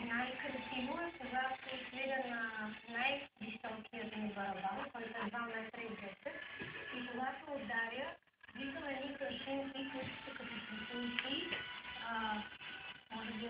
Най-красиво е, когато свиря на най-високият ми барабан, който е 2 метра и 10. И когато ударя, виждам едни картинки, които са като светулки. Може би